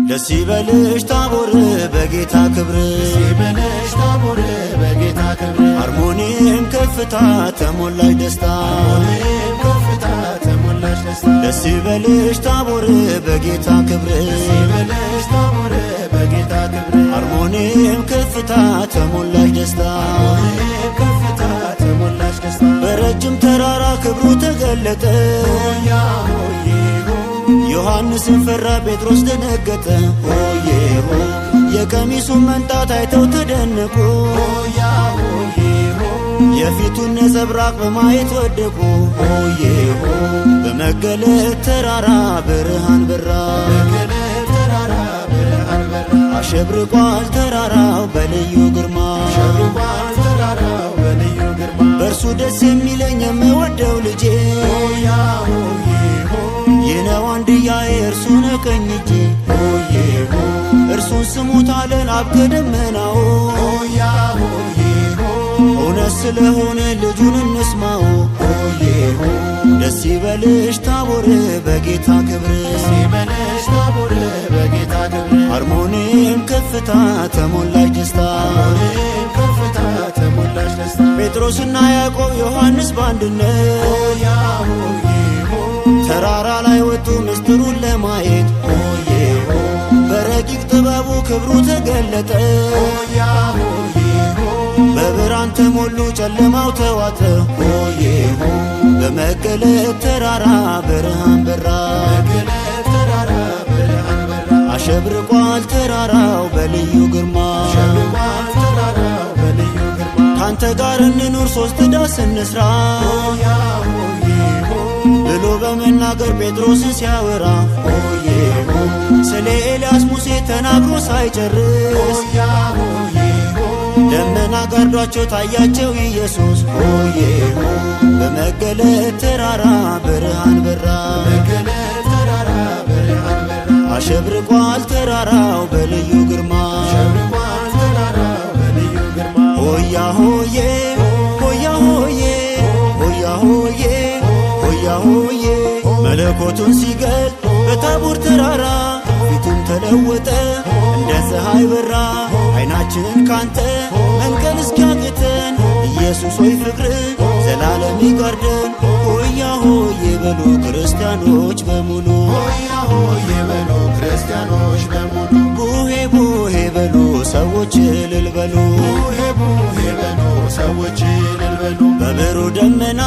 ደስ ይበልሽ ታቦር በጌታ ክብር ሲበልሽ ታቦር በጌታ ክብር አርሞኒም ከፍታ ተሞላሽ ደስታ ከፍታ ተሞላሽ ደስታ ደስ ይበልሽ ታቦር በጌታ ክብር ሲበልሽ ታቦር በጌታ ክብር አርሞኒም ከፍታ ተሞላሽ ደስታ ከፍታ ተሞላሽ ደስታ በረጅም ተራራ ክብሩ ተገለጠ ሆያ ሆዬ ዮሐንስን ፈራ ጴጥሮስ ደነገጠ ሆዬ ሆ የቀሚሱን መንጣት አይተው ተደነቁ ሆያ ሆዬ የፊቱን ነጸብራቅ በማየት ወደቁ ሆዬ ሆ በመገለጥ ተራራ ብርሃን በራ በገለጥ ተራራ ብርሃን በራ አሸብርቋል ተራራው በልዩ ግርማ አሸብርቋል ተራራው በልዩ ግርማ በእርሱ ደስ የሚለኝ የምወደው ልጄ ሆያ ሆዬ ይህ ነው አንድያዬ እርሱን ቀኝ እጄ ሆዬ ሆ እርሱን ስሙት አለን አብ ከደመናው ሆያ ሆዬ እውነት ስለሆነ ልጁን እንስማው ሆዬ ሆ ደስ ይበልሽ ታቦር በጌታ ክብር ሲበልሽ ታቦር በጌታ ክብር አርሞኒም ከፍታ ተሞላሽ ደስታ ከፍታ ተሞላሽ ደስታ ጴጥሮስና ያዕቆብ ዮሐንስ በአንድነት ሆያ ሆዬ ተራራ ላይ ወጡ ምስጢሩን ለማየት ሆዬ ሆ በረቂቅ ጥበቡ ክብሩ ተገለጠ ሆያ ሆዬ በብርሃን ተሞሉ ጨለማው ተዋጠ ሆዬ ሆ በመገለጥ ተራራ ብርሃን በራ በገለጥ ተራራ ብርሃን በራ አሸብርቋል ተራራው በልዩ ግርማ አሸብርቋል ተራራው በልዩ ግርማ ካንተ ጋር እንኑር ሶስት ዳስ እንስራ ሆያ ሆዬ ብሎ በመናገር ጴጥሮስን ሲያወራ ሆዬ ሆ ስለ ኤልያስ ሙሴ ተናግሮ ሳይጨርስ ሆያ ሆዬ ደመና ጋርዷቸው ታያቸው ኢየሱስ ሆዬ ሆ በመገለጥ ተራራ ብርሃን በራ በገለጥ ተራራ ብርሃን በራ አሸብርቋል ተራራው በልዩ ግርማ አሸብርቋል ተራራው በልዩ ግርማ ሆያ ሆዬ ሆያ ሆዬ ሆያ ሆዬ ሆያ ሆዬ መለኮቱን ሲገልጥ በታቦር ተራራ ፊቱም ተለወጠ እንደ ፀሐይ በራ ዓይናችንን ካንተ መንቀል እስኪያቅተን ኢየሱስ ሆይ ፍቅር ዘላለም ይጋርደን ሆያ ሆዬ በሉ ክርስቲያኖች በሙሉ ሆያ ሆዬ በሉ ክርስቲያኖች በሙሉ ቡሄ ቡሄ በሉ ሰዎች እልል በሉ ቡሄ ቡሄ በሉ ሰዎች እልል በሉ በብሩህ ደመና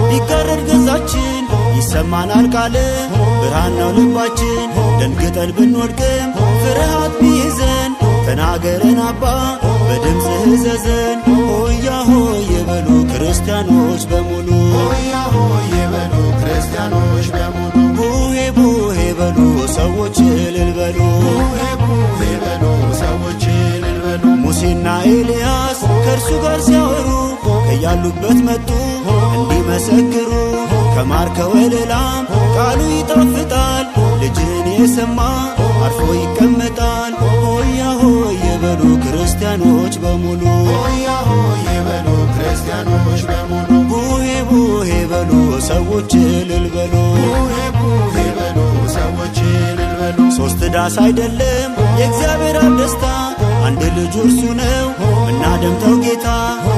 ቢጋረድ ገጻችን ይሰማናል ቃል ብርሃን ነው ልባችን ደንግጠን ብንወድቅም ፍርሃት ቢይዘን ተናገረን አባ በድምፅህ እዘዘን ሆያ ሆዬ በሉ ክርስቲያኖች በሙሉ ሆያ ሆዬ በሉ ክርስቲያኖች በሙሉ ቡሄ ቡሄ በሉ ሰዎች እልል በሉ ቡሄ ቡሄ በሉ ሰዎች እልል በሉ ሙሴና ኤልያስ ከእርሱ ጋር ሲያወሩ ከያሉበት መጡ እንዲመሰክሩ ከማር ከወለላም ቃሉ ይጣፍጣል ልጅን የሰማ አርፎ ይቀመጣል ሆያ ሆዬ በሉ ክርስቲያኖች በሙሉ ሆያ ሆዬ በሉ ክርስቲያኖች በሙሉ ቡሄ ቡሄ በሉ ሰዎች እልል በሉ ቡሄ ቡሄ በሉ ሰዎች እልል በሉ ሶስት ዳስ አይደለም የእግዚአብሔር አብ ደስታ አንድ ልጁ እርሱ ነው ምናደምጠው ጌታ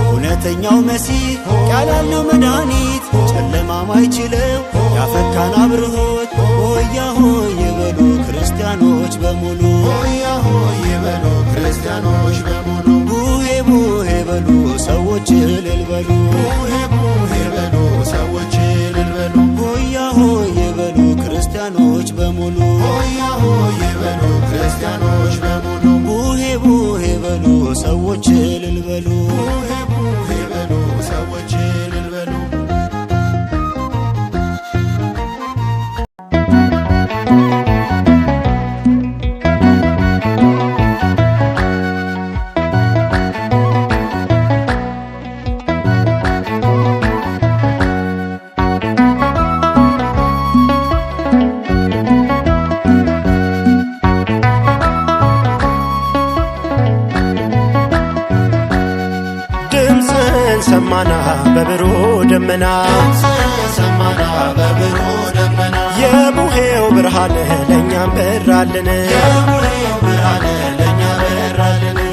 እውነተኛው መሲህ ቃል ያለው መድኃኒት ጨለማ ማይችለው ያፈካን አብርሆት ሆያ ሆዬ በሉ ክርስቲያኖች በሙሉ ሆያ ሆዬ በሉ ክርስቲያኖች በሙሉ ቡሄ ቡሄ በሉ ሰዎች እልል በሉ ቡሄ ቡሄ በሉ ሰዎች እልል በሉ ሆያ ሆዬ በሉ ክርስቲያኖች በሙሉ ሆያ ሆዬ በሉ ክርስቲያኖች በሙሉ ቡሄ ቡሄ በሉ ሰዎች እልል በሉ ቡሄ ቡሄ በሉ ሰዎች እልል በሉ ሰማና በብሩህ ደመና ሰማና በብሩህ ደመና የቡሄ የቡሄው ብርሃን ለእኛም በራልን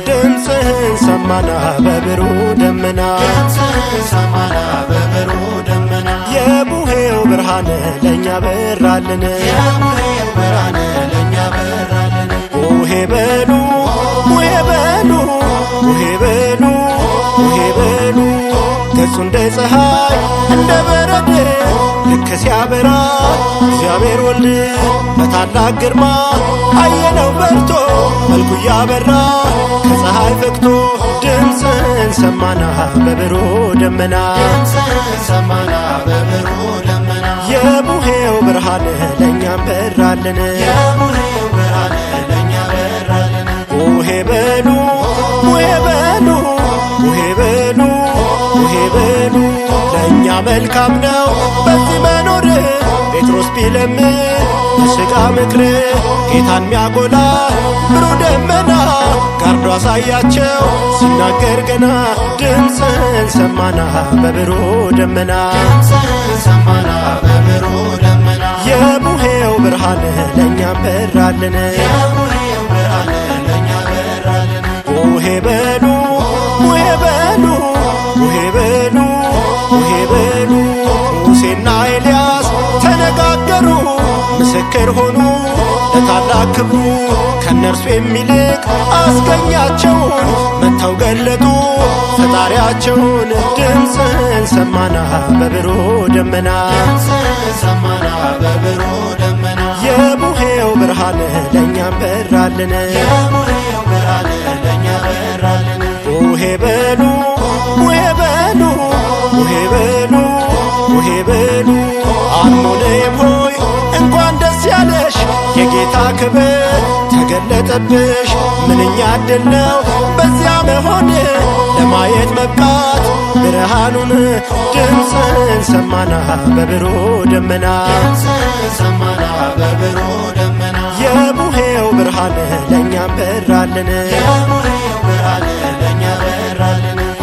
ድምፅህን ሰማና በብሩህ ደመና የቡሄው ብርሃን ለእኛ በራልን ቡሄ በሉ ቡሄ በሉ ቡሄ በሉ ቡሄ በሉ ገጹ እንደ ፀሐይ እንደ በረድ ልክ ሲያበራ እግዚአብሔር ወልድ በታላቅ ግርማ አየነው በርቶ መልኩ እያበራ ከፀሐይ ፈክቶ ድምፅን ሰማና በብሩህ ደመና የቡሄው ብርሃን ለእኛም በራልን ቡሄ በሉ ቡሄ በሉ ቡሄ በሉ ቡሄ በሉ ለእኛ መልካም ነው በዚህ መኖር ጴጥሮስ ቢለምን በሥጋ ምክር ጌታን ሚያጎላ ብሩህ ደመና ጋርዶ አሳያቸው ሲናገር ገና ድምፅን ሰማና በብሩህ ደመና የቡሄው ብርሃን ለእኛም በራልን ቡሄ በሉ ቡሄ በሉ ቡሄ በሉ ቡሄ በሉ ሙሴና ኤልያስ ተነጋገሩ ምስክር ሆኑ ለታላቅ ክብሩ ከእነርሱ የሚልቅ አስገኛቸውን መጥተው ገለጡ ፈጣሪያቸውን ድምፅን ሰማና በብሩህ ደመና የቡሄው ብርሃን ለእኛም በራልን ቡሄ በሉ ቡሄ በሉ ቡሄ በሉ ቡሄ በሉ አርሞንዔም ሆይ እንኳን ደስ ያለሽ የጌታ ክብር ተገለጠብሽ ምንኛ ዕድል ነው በዚያ መሆን ለማየት መብቃት ብርሃኑን ድምፅን ሰማና በብሩህ ደመና የቡሄው ብርሃን ለእኛም በራልን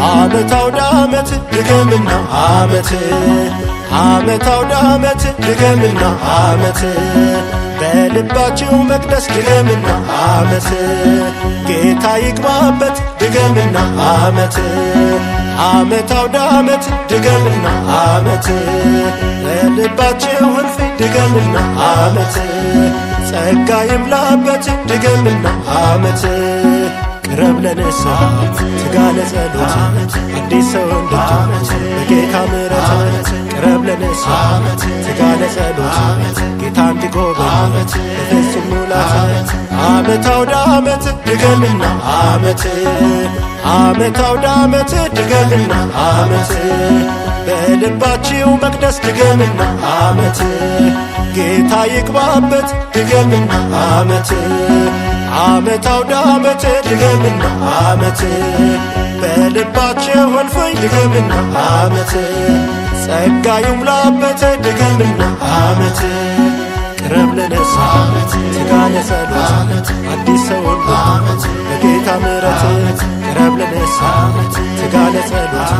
ዓመት አውደ ዓመት ድገምና ዓመት ዓመት አውደ ዓመት ድገምና ዓመት በልባችሁ መቅደስ ድገምና ዓመት ጌታ ይግባበት ድገምና ዓመት ዓመት አውደ ዓመት ድገምና ዓመት በልባችሁ እልፍኝ ድገምና ዓመት ጸጋ ይምላበት ድገምና ዓመት ቅረብ ለንስሐ ትጋ ለጸሎት አዲስ ሰው እንድትሆን በጌታ ምሕረት ቅረብ ለንስሐ ትጋ ለጸሎት ጌታ እንዲጎበኝ በፍጹም ሙላት ዓመት አውደ ዓመት ድገምና ዓመት ዓመት አውደ ዓመት ድገምና ዓመት በልባችሁ መቅደስ ድገምና ዓመት ጌታ ይግባበት ድገምና ዓመት ዓመት አውደ ዓመት ድገምና ዓመት በልባችሁ እልፍኝ ድገምና ዓመት ጸጋ ይሙላበት ድገምና ዓመት ቅረብ ለንስሐ ትጋ ለጸሎት አዲስ ሰው እንድትሆን በጌታ ምሕረት ቅረብ ለንስሐ ትጋ ለጸሎት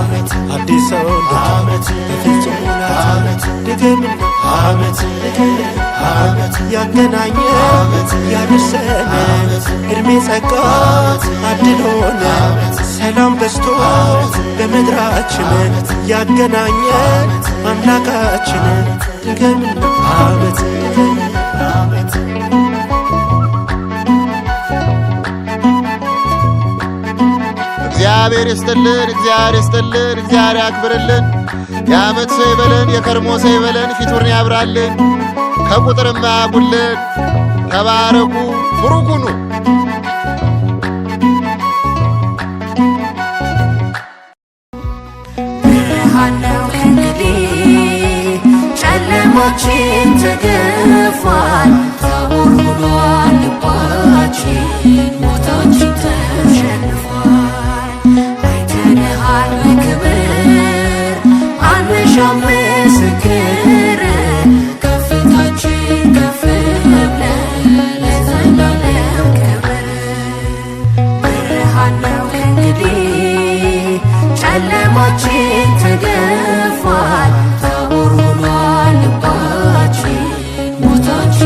አዲስ ሰው እንድትሆን በፍጹም ሙላት ድገምና ዓመት ያገናኘን ያደርሰን ዕድሜ ጸጋ አድሎን ሰላም በዝቶ በምድራችን ያገናኘን አምላካችን ድገምና ዓመት እግዚአብሔር ይስጥልን፣ እግዚአብሔር ይስጥልን፣ እግዚአብሔር ያክብርልን። የዓመት ሰው ይበለን፣ የከርሞ ሰው ይበለን፣ ፊቱን ያብራልን፣ ከቁጥርም አያጉልን። ተባረኩ፣ ቡሩክ ሁኑ። ብርሃን ነው እንግዲህ ጨለማችን ተገፏል፣ ታቦር ሆኗል ልባችን፣ ሞታችን ተሸንፏል። አይተንሃል በክብር አንሻም ምስክር፣ ከፍታችን ከፍ ብለን ለዘላለም ክብር። ብርሃን ነው እንግዲህ ጨለማችን ተገፏል፣ ታቦር ሆኗል ልባችን፣ ሞታችን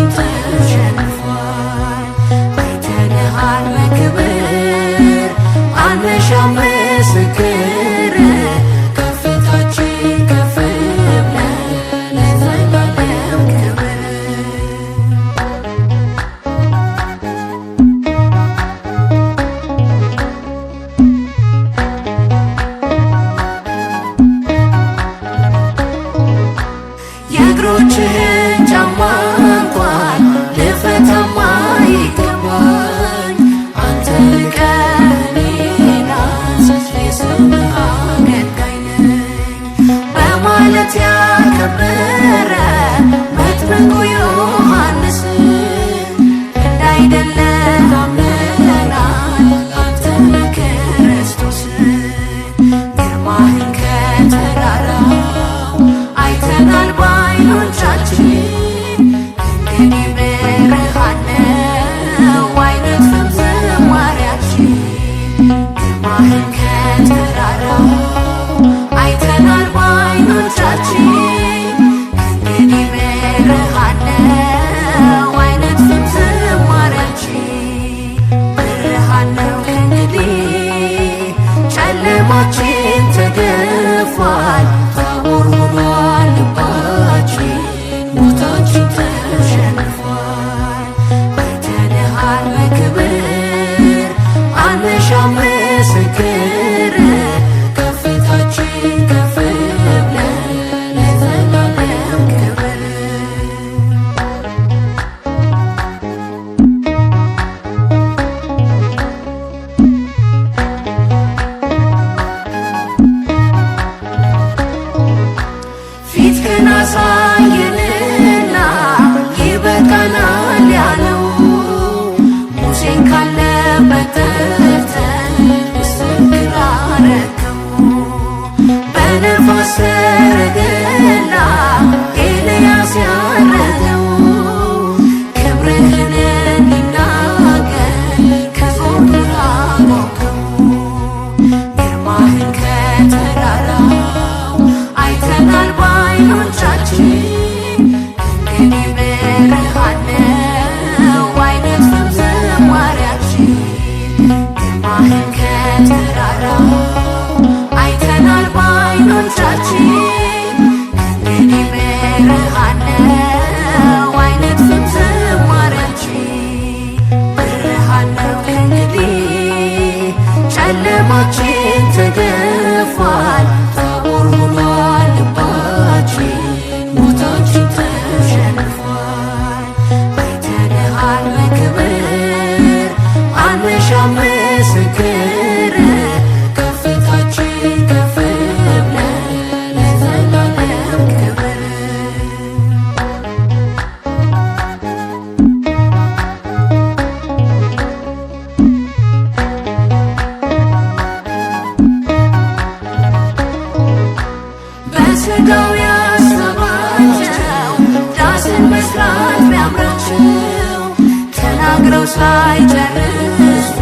ሳይጨርሱ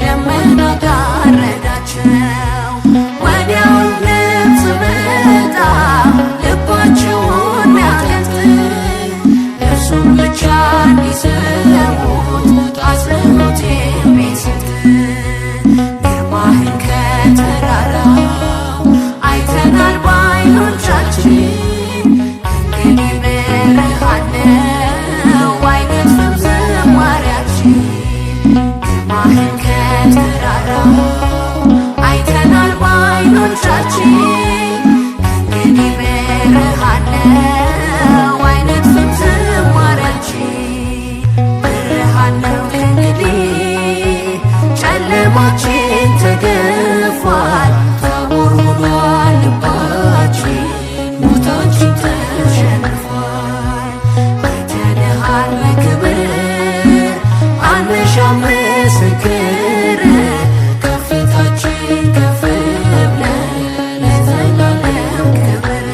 ደመና ጋረዳቸው። ወዲያው ድምፅ መጣ ልባቸውን ሚያቀልጥ እርሱም ብቻ እንዲሰሙት አጽንዖት የሚሰጥ ግርማህን ከተራራው አይተናል በዓይኖቻችን እንግዲህ ብርሃን ነው አይነጥፍም ዝማሬያችን። ግርማህን ከተራራው አይተናል በዓይኖቻችን እንግዲህ ብርሃን ነው አይነጥፍም ዝማሬያችን። ብርሃን ነው እንግዲህ ጨለማችን ተገፏል ታቦር ሆኗል ልባችን ሞታችን ተሸንፏል። አይተንሃል በክብር አንሻም ምስክር ከፊታችን ከፍ ብለን ለዘላለም ክብር።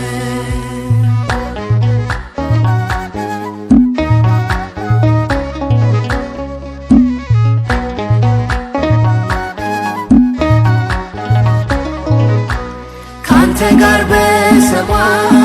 ካንተ ጋር በሰማይ